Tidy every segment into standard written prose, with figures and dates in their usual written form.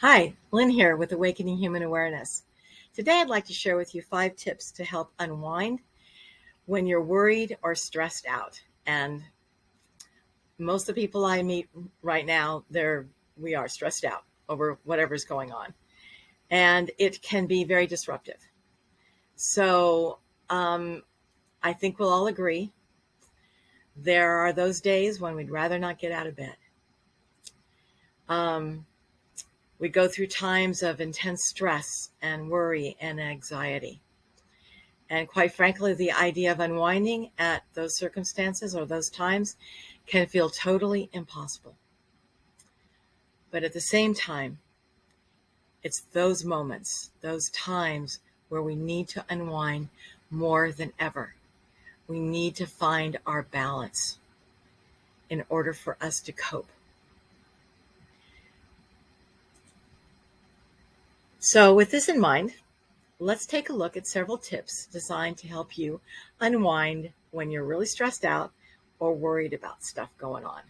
Hi, Lynn here with Awakening Human Awareness. Today I'd like to share with you 5 tips to help unwind when you're worried or stressed out. And most of the people I meet right now, we are stressed out over whatever's going on. And it can be very disruptive. So I think we'll all agree there are those days when we'd rather not get out of bed. We go through times of intense stress and worry and anxiety. And quite frankly, the idea of unwinding at those circumstances or those times can feel totally impossible. But at the same time, it's those moments, those times where we need to unwind more than ever. We need to find our balance in order for us to cope. So with this in mind, let's take a look at several tips designed to help you unwind when you're really stressed out or worried about stuff going on.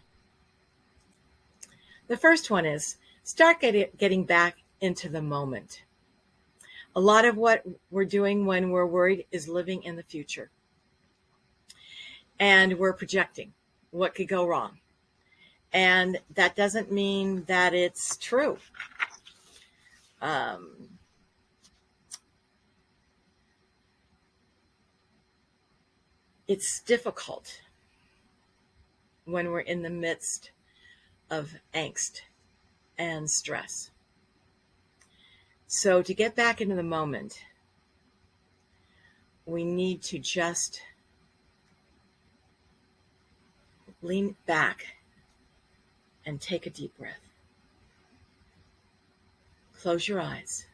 The first one is start getting back into the moment. A lot of what we're doing when we're worried is living in the future. And we're projecting what could go wrong. And that doesn't mean that it's true. It's difficult when we're in the midst of angst and stress. So to get back into the moment, we need to just lean back and take a deep breath. Close your eyes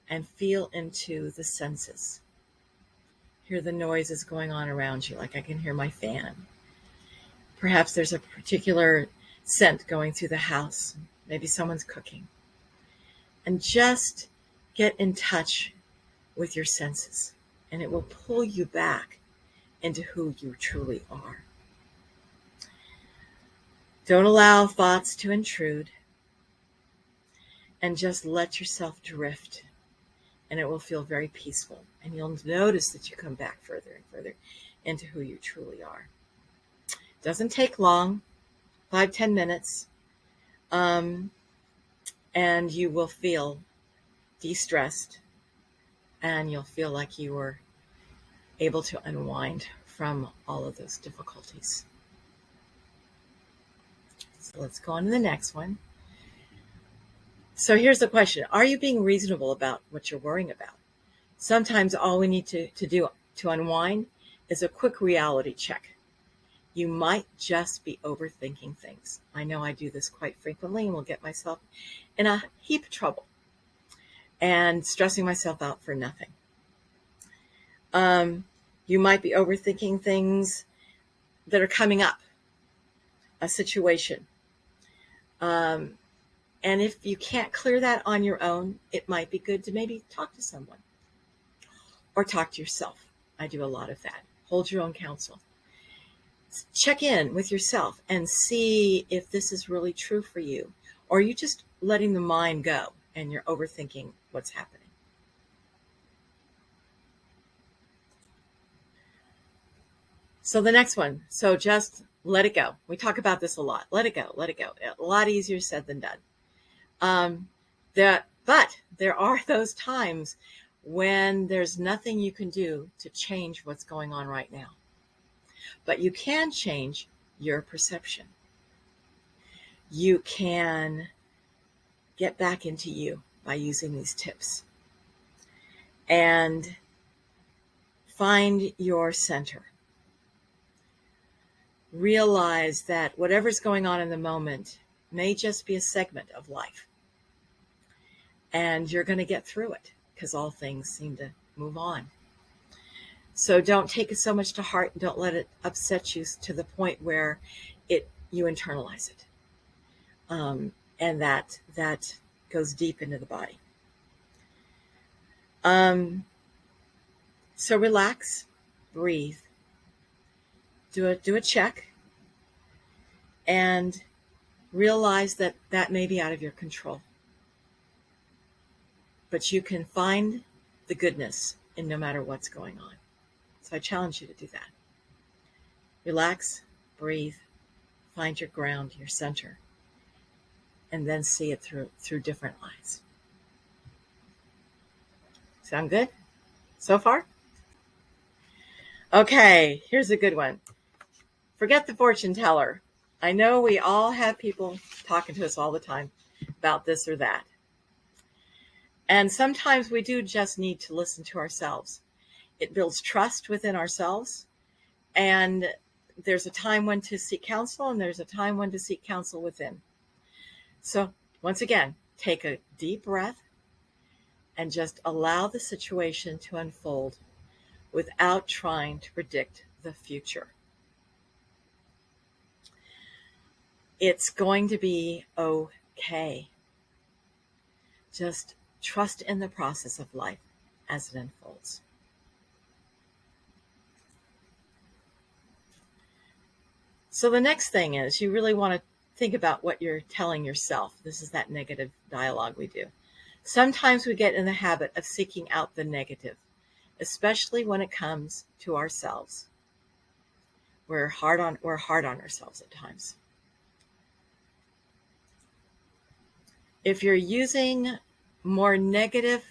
and feel into the senses. Hear the noises going on around you, like I can hear my fan. Perhaps there's a particular scent going through the house. Maybe someone's cooking. And just get in touch with your senses, and it will pull you back into who you truly are. Don't allow thoughts to intrude, and just let yourself drift, and it will feel very peaceful. And you'll notice that you come back further and further into who you truly are. It doesn't take long, 5-10 minutes, and you will feel de-stressed, and you'll feel like you were able to unwind from all of those difficulties. So let's go on to the next one. So here's the question. Are you being reasonable about what you're worrying about? Sometimes all we need to do to unwind is a quick reality check. You might just be overthinking things. I know I do this quite frequently and will get myself in a heap of trouble and stressing myself out for nothing. You might be overthinking things that are coming up, a situation. And if you can't clear that on your own, it might be good to maybe talk to someone or talk to yourself. I do a lot of that. Hold your own counsel. Check in with yourself and see if this is really true for you, or are you just letting the mind go and you're overthinking what's happening. So the next one, so just let it go. We talk about this a lot. Let it go, let it go. A lot easier said than done. But there are those times when there's nothing you can do to change what's going on right now. But you can change your perception. You can get back into you by using these tips and find your center. Realize that whatever's going on in the moment may just be a segment of life. And you're going to get through it because all things seem to move on. So don't take it so much to heart and don't let it upset you to the point where you internalize it. And that goes deep into the body. So relax, breathe, do a check, and realize that that may be out of your control. But you can find the goodness in no matter what's going on. So I challenge you to do that. Relax, breathe, find your ground, your center, and then see it through different eyes. Sound good so far? Okay, here's a good one. Forget the fortune teller. I know we all have people talking to us all the time about this or that. And sometimes we do just need to listen to ourselves. It builds trust within ourselves. And there's a time when to seek counsel, and there's a time when to seek counsel within. So once again, take a deep breath and just allow the situation to unfold without trying to predict the future. It's going to be okay. Just trust in the process of life as it unfolds. So the next thing is you really want to think about what you're telling yourself. This is that negative dialogue we do. Sometimes we get in the habit of seeking out the negative, especially when it comes to ourselves. We're hard on ourselves at times. If you're using more negative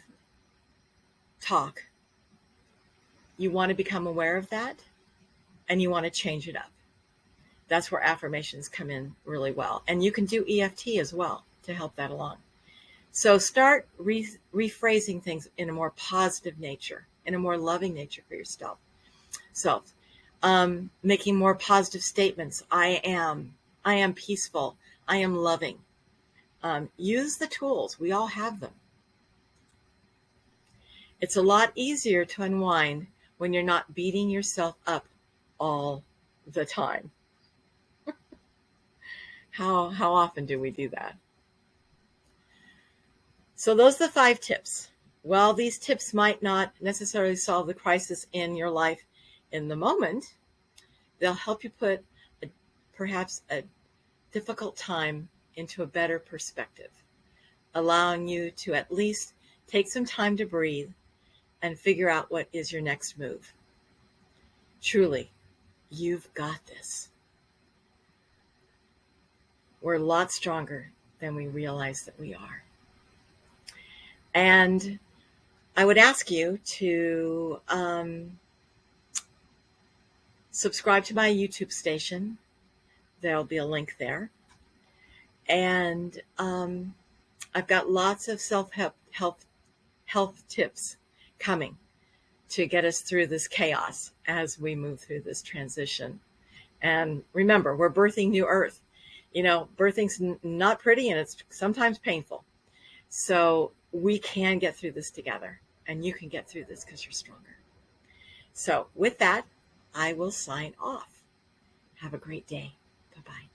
talk, you want to become aware of that and you want to change it up. That's where affirmations come in really well. And you can do EFT as well to help that along. So start rephrasing things in a more positive nature, in a more loving nature for yourself. Making more positive statements. I am peaceful. I am loving. Use the tools. We all have them. It's a lot easier to unwind when you're not beating yourself up all the time. How often do we do that? So those are the 5 tips. Well, these tips might not necessarily solve the crisis in your life in the moment. They'll help you put perhaps a difficult time into a better perspective, allowing you to at least take some time to breathe and figure out what is your next move. Truly, you've got this. We're a lot stronger than we realize that we are. And I would ask you to subscribe to my YouTube station. There'll be a link there. And I've got lots of self-help health tips coming to get us through this chaos as we move through this transition. And remember, we're birthing new earth. You know, birthing's not pretty and it's sometimes painful. So we can get through this together, and you can get through this because you're stronger. So with that, I will sign off. Have a great day. Bye-bye.